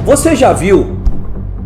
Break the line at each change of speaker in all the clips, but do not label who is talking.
Você já viu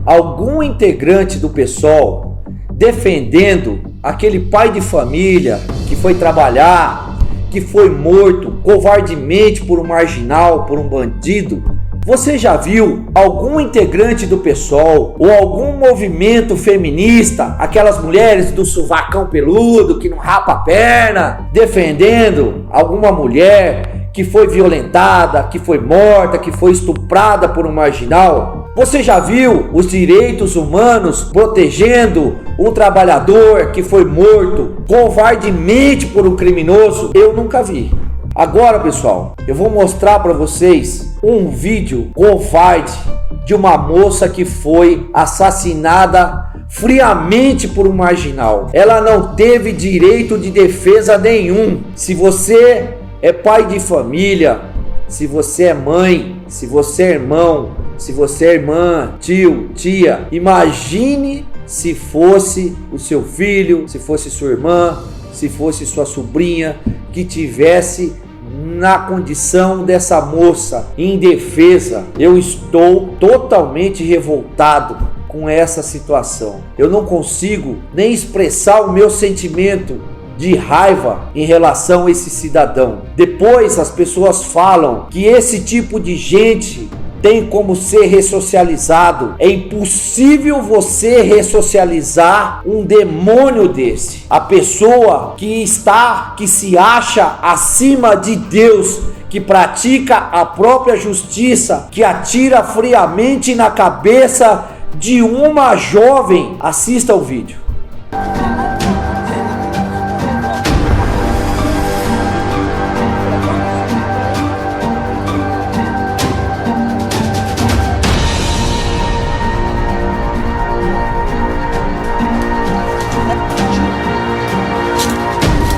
algum integrante do PSOL defendendo aquele pai de família que foi trabalhar, que foi morto covardemente por um marginal, por um bandido? Você já viu algum integrante do PSOL ou algum movimento feminista, aquelas mulheres do sovacão peludo que não rapa a perna, defendendo alguma mulher que foi violentada, que foi morta, que foi estuprada por um marginal? Você já viu os direitos humanos protegendo um trabalhador que foi morto covardemente por um criminoso? Eu nunca vi. Agora, pessoal, eu vou mostrar para vocês um vídeo covarde de uma moça que foi assassinada friamente por um marginal. Ela não teve direito de defesa nenhum. Se você é pai de família, se você é mãe, se você é irmão, se você é irmã, tio, tia, imagine se fosse o seu filho, se fosse sua irmã, se fosse sua sobrinha que tivesse na condição dessa moça, indefesa. Eu estou totalmente revoltado com essa situação. Eu não consigo nem expressar o meu sentimento de raiva em relação a esse cidadão. Depois as pessoas falam que esse tipo de gente tem como ser ressocializado. É impossível você ressocializar um demônio desse. A pessoa que se acha acima de Deus, que pratica a própria justiça, que atira friamente na cabeça de uma jovem. Assista o vídeo.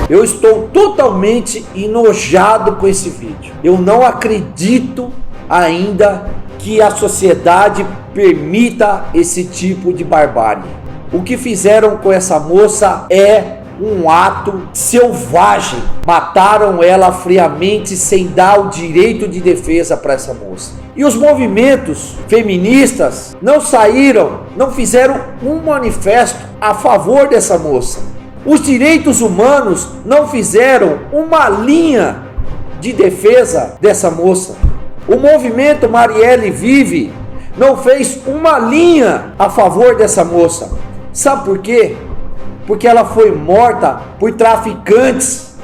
Eu estou totalmente enojado com esse vídeo. Eu não acredito ainda que a sociedade permita esse tipo de barbárie. O que fizeram com essa moça é um ato selvagem. Mataram ela friamente sem dar o direito de defesa para essa moça. E os movimentos feministas não saíram, não fizeram um manifesto a favor dessa moça. Os direitos humanos não fizeram uma linha de defesa dessa moça. O movimento Marielle Vive não fez uma linha a favor dessa moça. Sabe por quê? Porque ela foi morta por traficantes,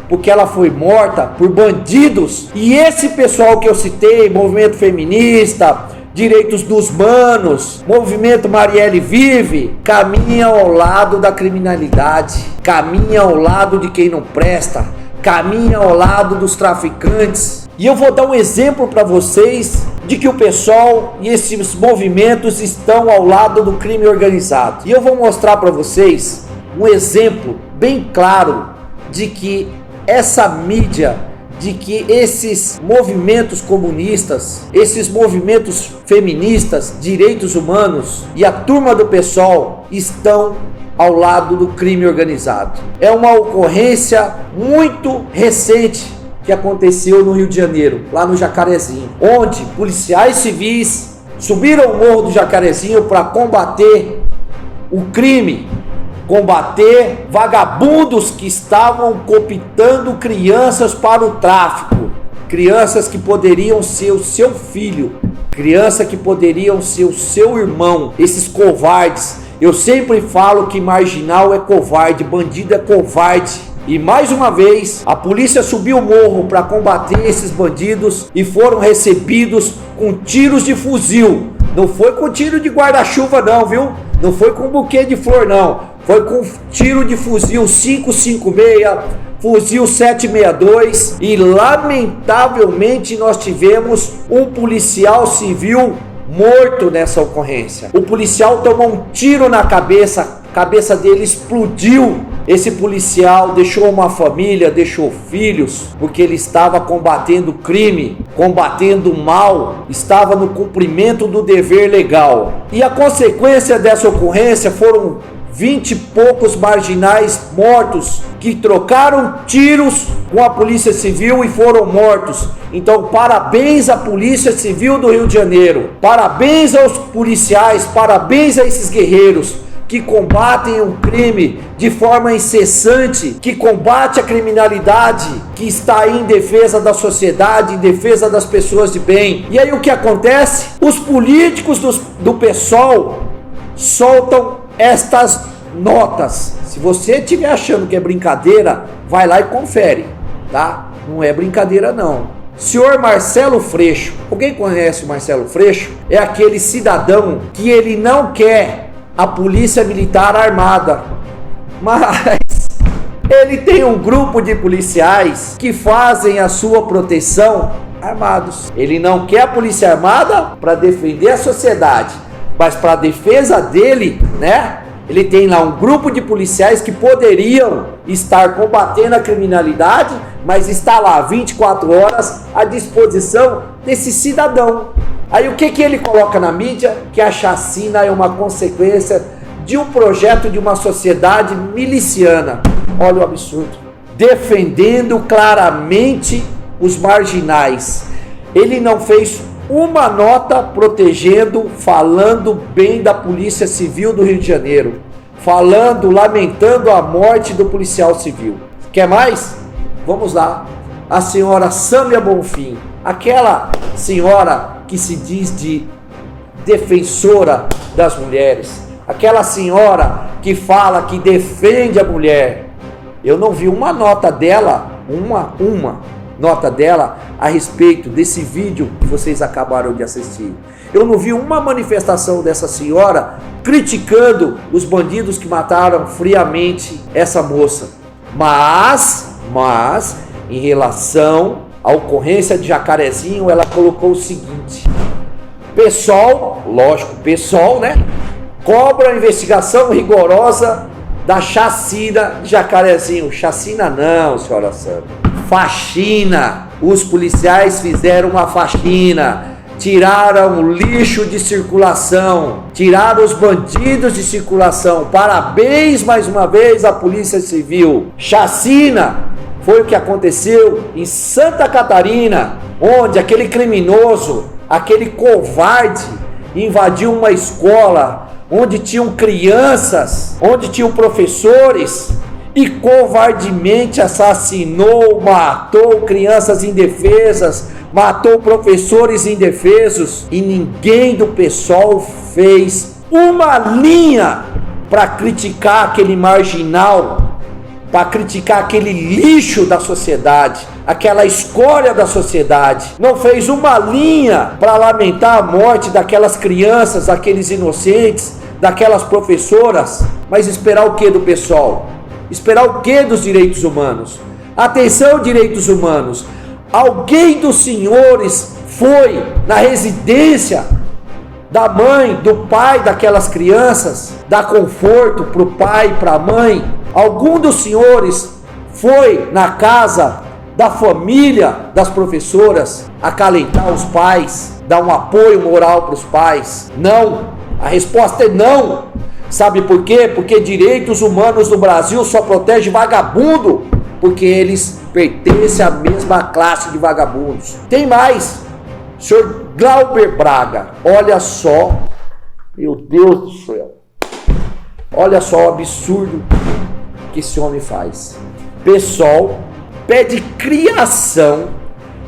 porque ela foi morta por bandidos. E esse pessoal que eu citei, movimento feminista, direitos dos manos, movimento Marielle Vive, caminha ao lado da criminalidade, caminha ao lado de quem não presta, caminha ao lado dos traficantes. E eu vou dar um exemplo para vocês de que o pessoal e esses movimentos estão ao lado do crime organizado. E eu vou mostrar para vocês um exemplo bem claro de que essa mídia, de que esses movimentos comunistas, esses movimentos feministas, direitos humanos e a turma do PSOL estão ao lado do crime organizado. É uma ocorrência muito recente que aconteceu no Rio de Janeiro, lá no Jacarezinho, onde policiais civis subiram o morro do Jacarezinho para combater o crime, combater vagabundos que estavam cooptando crianças para o tráfico, crianças que poderiam ser o seu filho, crianças que poderiam ser o seu irmão. Esses covardes, eu sempre falo que marginal é covarde, bandido é covarde. E mais uma vez, a polícia subiu o morro para combater esses bandidos e foram recebidos com tiros de fuzil. Não foi com tiro de guarda-chuva não, viu? Não foi com buquê de flor não. Foi com tiro de fuzil 556, fuzil 762 e lamentavelmente nós tivemos um policial civil morto nessa ocorrência. O policial tomou um tiro na cabeça, a cabeça dele explodiu. Esse policial deixou uma família, deixou filhos, porque ele estava combatendo o crime, combatendo o mal, estava no cumprimento do dever legal. E a consequência dessa ocorrência foram 20 e poucos marginais mortos que trocaram tiros com a Polícia Civil e foram mortos. Então, parabéns à Polícia Civil do Rio de Janeiro, parabéns aos policiais, parabéns a esses guerreiros que combatem o crime de forma incessante, que combate a criminalidade, que está aí em defesa da sociedade, em defesa das pessoas de bem. E aí o que acontece? Os políticos do PSOL soltam estas notas. Se você estiver achando que é brincadeira, vai lá e confere, tá? Não é brincadeira não. Senhor Marcelo Freixo, alguém conhece o Marcelo Freixo? É aquele cidadão que ele não quer a polícia militar armada, mas ele tem um grupo de policiais que fazem a sua proteção armados. Ele não quer a polícia armada para defender a sociedade, mas para a defesa dele, né? Ele tem lá um grupo de policiais que poderiam estar combatendo a criminalidade, mas está lá 24 horas à disposição desse cidadão. Aí o que ele coloca na mídia? Que a chacina é uma consequência de um projeto de uma sociedade miliciana. Olha o absurdo. Defendendo claramente os marginais. Ele não fez uma nota protegendo, falando bem da Polícia Civil do Rio de Janeiro. Falando, lamentando a morte do policial civil. Quer mais? Vamos lá. A senhora Sâmia Bonfim, aquela senhora que se diz de defensora das mulheres, aquela senhora que fala que defende a mulher. Eu não vi uma nota dela, uma nota dela a respeito desse vídeo que vocês acabaram de assistir. Eu não vi uma manifestação dessa senhora criticando os bandidos que mataram friamente essa moça. Mas em relação a ocorrência de Jacarezinho, ela colocou o seguinte: PSOL, lógico, PSOL, né? Cobra a investigação rigorosa da chacina de Jacarezinho. Chacina não, senhora Sandra. Faxina. Os policiais fizeram uma faxina. Tiraram o lixo de circulação. Tiraram os bandidos de circulação. Parabéns mais uma vez à Polícia Civil. Chacina foi o que aconteceu em Santa Catarina, onde aquele criminoso, aquele covarde, invadiu uma escola, onde tinham crianças, onde tinham professores, e covardemente assassinou, matou crianças indefesas, matou professores indefesos, e ninguém do PSOL fez uma linha para criticar aquele marginal, para criticar aquele lixo da sociedade, aquela escória da sociedade. Não fez uma linha para lamentar a morte daquelas crianças, aqueles inocentes, daquelas professoras. Mas esperar o que do pessoal? Esperar o que dos direitos humanos? Atenção, direitos humanos. Alguém dos senhores foi na residência da mãe, do pai daquelas crianças, dar conforto para o pai e para a mãe? Algum dos senhores foi na casa da família das professoras acalentar os pais, dar um apoio moral para os pais? Não. A resposta é não. Sabe por quê? Porque direitos humanos no Brasil só protege vagabundo, porque eles pertencem à mesma classe de vagabundos. Tem mais. Senhor Glauber Braga, olha só, meu Deus do céu, olha só o absurdo que esse homem faz. PSOL pede criação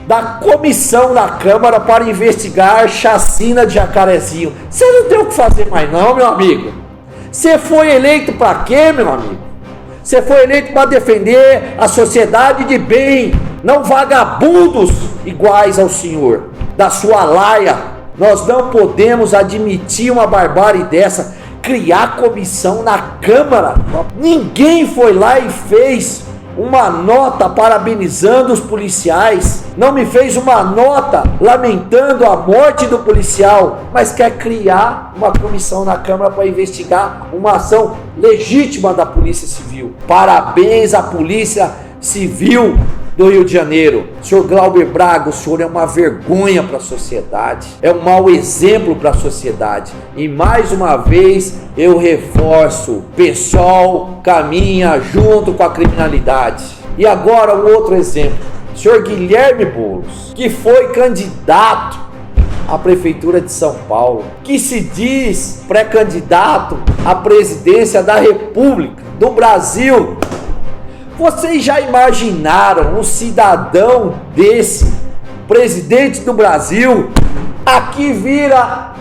da comissão da Câmara para investigar a chacina de Jacarezinho. Você não tem o que fazer mais não, meu amigo. Você foi eleito para quê, meu amigo? Você foi eleito para defender a sociedade de bem, não vagabundos iguais ao senhor, da sua laia. Nós não podemos admitir uma barbárie dessa. Criar comissão na Câmara. Ninguém foi lá e fez uma nota parabenizando os policiais. Não me fez uma nota lamentando a morte do policial, mas quer criar uma comissão na Câmara para investigar uma ação legítima da Polícia Civil. Parabéns à Polícia Civil do Rio de Janeiro. Senhor Glauber Braga, o senhor é uma vergonha para a sociedade, é um mau exemplo para a sociedade. E mais uma vez eu reforço: PSOL caminha junto com a criminalidade. E agora um outro exemplo: senhor Guilherme Boulos, que foi candidato à Prefeitura de São Paulo, que se diz pré-candidato à presidência da República do Brasil. Vocês já imaginaram um cidadão desse, presidente do Brasil? Aqui vira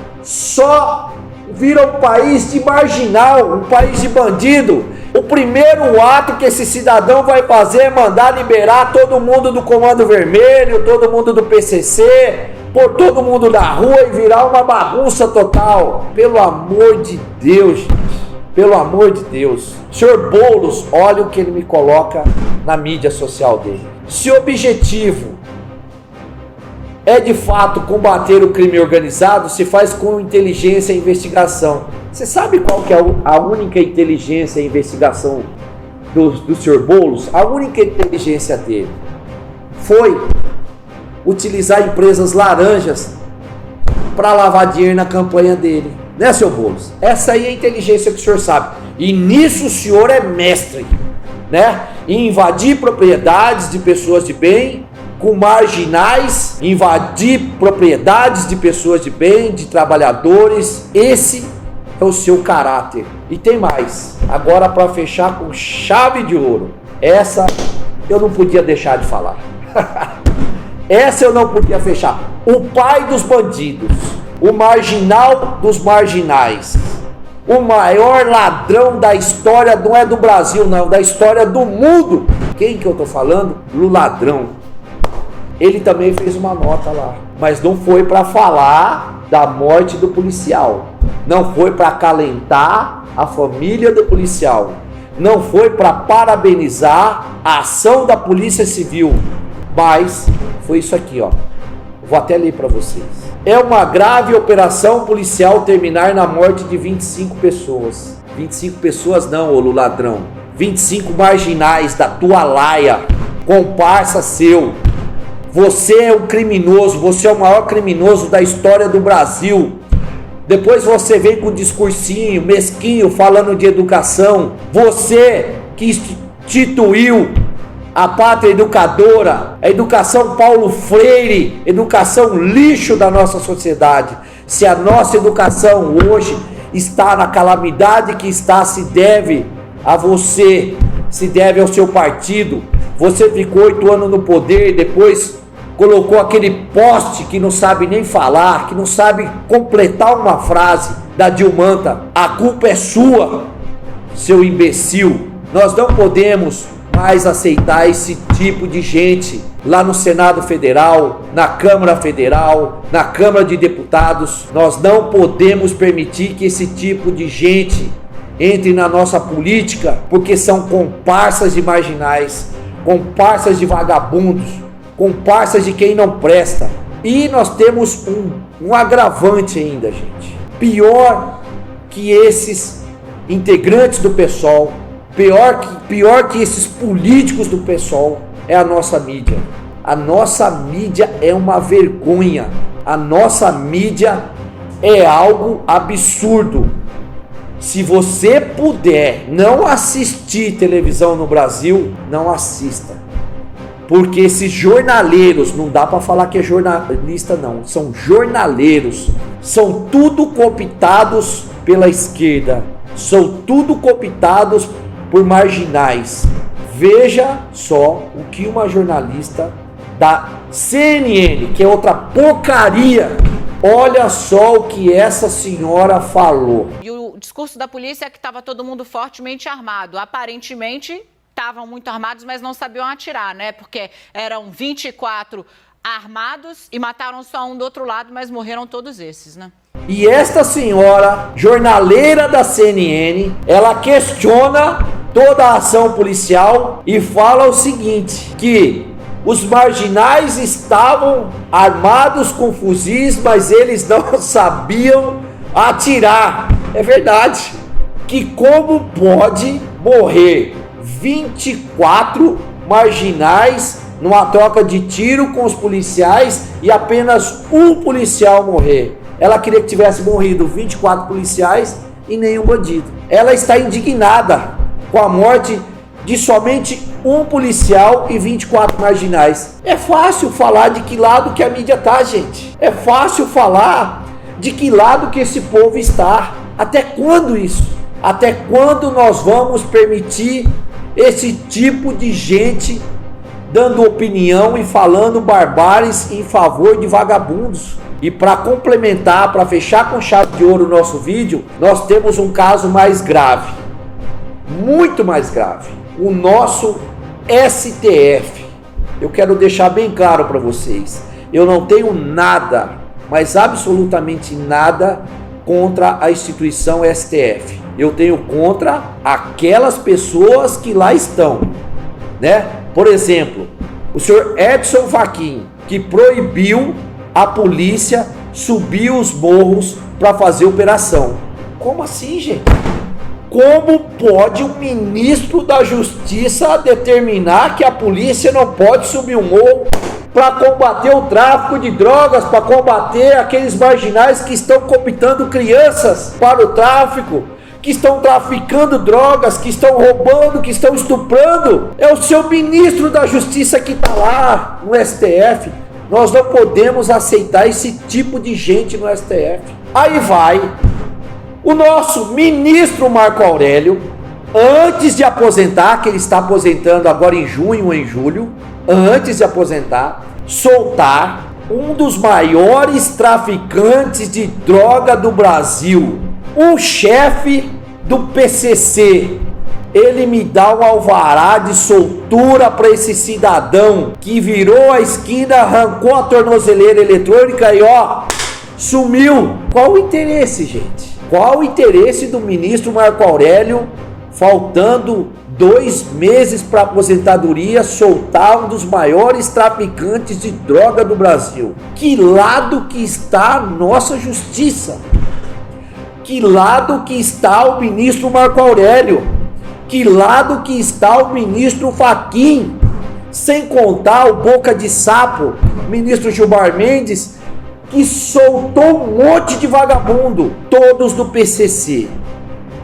um país de marginal, um país de bandido. O primeiro ato que esse cidadão vai fazer é mandar liberar todo mundo do Comando Vermelho, todo mundo do PCC, pôr todo mundo na rua e virar uma bagunça total. Pelo amor de Deus, gente. Pelo amor de Deus. Senhor Boulos, olha o que ele me coloca na mídia social dele. Se o objetivo é de fato combater o crime organizado, se faz com inteligência e investigação. Você sabe qual que é a única inteligência e investigação do senhor Boulos? A única inteligência dele foi utilizar empresas laranjas para lavar dinheiro na campanha dele. Né, seu Boulos? Essa aí é a inteligência que o senhor sabe. E nisso o senhor é mestre, né? Em invadir propriedades de pessoas de bem, com marginais, invadir propriedades de pessoas de bem, de trabalhadores. Esse é o seu caráter. E tem mais. Agora, para fechar com chave de ouro, essa eu não podia deixar de falar. Essa eu não podia fechar. O pai dos bandidos, o marginal dos marginais, o maior ladrão da história, não é do Brasil não, da história do mundo. Quem que eu tô falando? O ladrão. Ele também fez uma nota lá, mas não foi para falar da morte do policial, não foi para acalentar a família do policial, não foi para parabenizar a ação da Polícia Civil, mas foi isso aqui, ó. Vou até ler para vocês. É uma grave operação policial terminar na morte de 25 pessoas. 25 pessoas não, ô ladrão. 25 marginais da tua laia, comparsa seu. Você é um criminoso, você é o maior criminoso da história do Brasil. Depois você vem com um discursinho mesquinho falando de educação. Você que instituiu a pátria educadora, a educação Paulo Freire, educação lixo da nossa sociedade. Se a nossa educação hoje está na calamidade que está, se deve a você, se deve ao seu partido. Você ficou 8 anos no poder e depois colocou aquele poste que não sabe nem falar, que não sabe completar uma frase da Dilmanta. A culpa é sua, seu imbecil. Nós não podemos mais aceitar esse tipo de gente lá no Senado Federal, na Câmara Federal, na Câmara de Deputados. Nós não podemos permitir que esse tipo de gente entre na nossa política, porque são comparsas de marginais, comparsas de vagabundos, comparsas de quem não presta. E nós temos um agravante ainda, gente. Pior que esses integrantes do PSOL, pior que esses políticos do PSOL, é a nossa mídia. A nossa mídia é uma vergonha. A nossa mídia é algo absurdo. Se você puder não assistir televisão no Brasil, não assista. Porque esses jornaleiros, não dá para falar que é jornalista não, são jornaleiros, são tudo cooptados pela esquerda, são tudo cooptados por marginais. Veja só o que uma jornalista da CNN, que é outra porcaria, olha só o que essa senhora falou.
E o discurso da polícia é que estava todo mundo fortemente armado. Aparentemente estavam muito armados, mas não sabiam atirar, né? Porque eram 24 armados e mataram só um do outro lado, mas morreram todos esses, né?
E esta senhora, jornaleira da CNN, ela questiona toda a ação policial e fala o seguinte, que os marginais estavam armados com fuzis, mas eles não sabiam atirar. É verdade. Que como pode morrer 24 marginais numa troca de tiro com os policiais e apenas um policial morrer. Ela queria que tivesse morrido 24 policiais e nenhum bandido. Ela está indignada com a morte de somente um policial e 24 marginais. É fácil falar de que lado que a mídia tá, gente. É fácil falar de que lado que esse povo está. Até quando isso? Até quando nós vamos permitir esse tipo de gente dando opinião e falando barbáries em favor de vagabundos? E para complementar, para fechar com chave de ouro o nosso vídeo, nós temos um caso mais grave, muito mais grave. O nosso STF. Eu quero deixar bem claro para vocês, eu não tenho nada, mas absolutamente nada contra a instituição STF. Eu tenho contra aquelas pessoas que lá estão, né? Por exemplo, o senhor Edson Fachin, que proibiu a polícia subir os morros para fazer operação. Como assim, gente? Como pode um ministro da Justiça determinar que a polícia não pode subir o morro para combater o tráfico de drogas, para combater aqueles marginais que estão cooptando crianças para o tráfico, que estão traficando drogas, que estão roubando, que estão estuprando? É o seu ministro da Justiça que está lá no STF. Nós não podemos aceitar esse tipo de gente no STF. Aí vai o nosso ministro Marco Aurélio, antes de aposentar, que ele está aposentando agora em junho ou em julho, antes de aposentar, soltar um dos maiores traficantes de droga do Brasil, o chefe do PCC. Ele me dá um alvará de soltura para esse cidadão que virou a esquina, arrancou a tornozeleira eletrônica e ó, sumiu. Qual o interesse, gente? Qual o interesse do ministro Marco Aurélio, faltando 2 meses para aposentadoria, soltar um dos maiores traficantes de droga do Brasil? Que lado que está a nossa justiça? Que lado que está o ministro Marco Aurélio? Que lado que está o ministro Fachin? Sem contar o boca de sapo, ministro Gilmar Mendes, que soltou um monte de vagabundo, todos do PCC.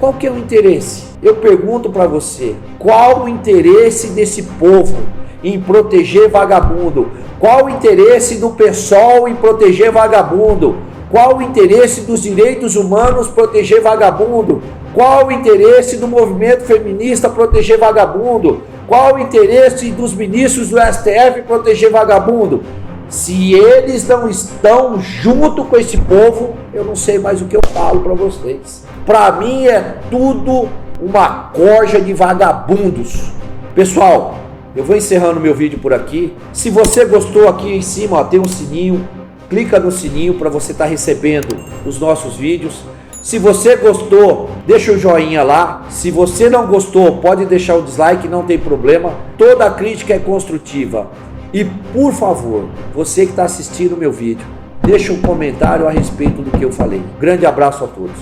Qual que é o interesse? Eu pergunto para você, qual o interesse desse povo em proteger vagabundo? Qual o interesse do PSOL em proteger vagabundo? Qual o interesse dos direitos humanos proteger vagabundo? Qual o interesse do movimento feminista proteger vagabundo? Qual o interesse dos ministros do STF proteger vagabundo? Se eles não estão junto com esse povo, eu não sei mais o que eu falo para vocês. Para mim é tudo uma corja de vagabundos. Pessoal, eu vou encerrando meu vídeo por aqui. Se você gostou, aqui em cima ó, tem um sininho. Clica no sininho para você estar recebendo os nossos vídeos. Se você gostou, deixa o joinha lá. Se você não gostou, pode deixar o dislike, não tem problema. Toda crítica é construtiva. E por favor, você que está assistindo o meu vídeo, deixa um comentário a respeito do que eu falei. Grande abraço a todos.